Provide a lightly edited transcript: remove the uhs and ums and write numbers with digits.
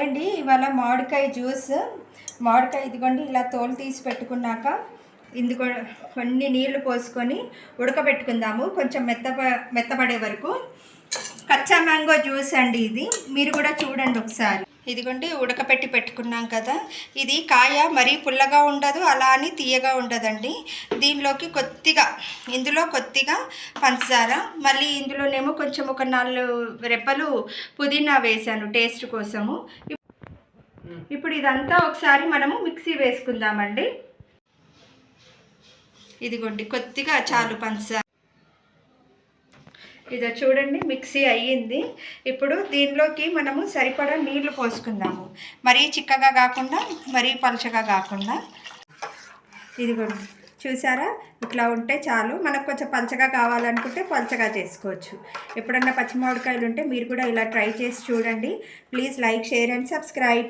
Hi అండి. ఇవాళ మామిడికాయ జ్యూస్. మామిడికాయ ఇదిగోండి ఇలా తోలు తీసి పెట్టుకున్నాక ఇందులో కొన్ని నీళ్లు పోసుకొని ఉడకబెట్టుకుందాము కొంచెం మెత్తబడే వరకు. కచ్చా మ్యాంగో జ్యూస్ అండి ఇది. మీరు కూడా చూడండి ఒకసారి. ఇదిగోండి ఉడకపెట్టి పెట్టుకున్నాం కదా. ఇది కాయ మరీ పుల్లగా ఉండదు, అలా అని తీయగా ఉండదండి. దీనిలోకి ఇందులో కొద్దిగా పంచదార, మళ్ళీ ఇందులోనేమో కొంచెం ఒక 4 రెప్పలు పుదీనా వేసాను టేస్ట్ కోసము. ఇప్పుడు ఇదంతా ఒకసారి మనము మిక్సీ వేసుకుందామండి. ఇదిగోండి కొద్దిగా చాలు పంచదార. ఇదో చూడండి మిక్సీ అయ్యింది. ఇప్పుడు దీనిలోకి మనము సరిపడా నీళ్లు పోసుకుందాము. మరీ చిక్కగా కాకుండా మరీ పలుచగా కాకుండా. ఇదిగోండి చూసారా, ఇట్లా ఉంటే చాలు. మనకు కొంచెం పలుచగా కావాలనుకుంటే పలుచగా చేసుకోవచ్చు. ఎప్పుడన్నా పచ్చి మామిడికాయలు ఉంటే మీరు కూడా ఇలా ట్రై చేసి చూడండి. Please like, share and subscribe.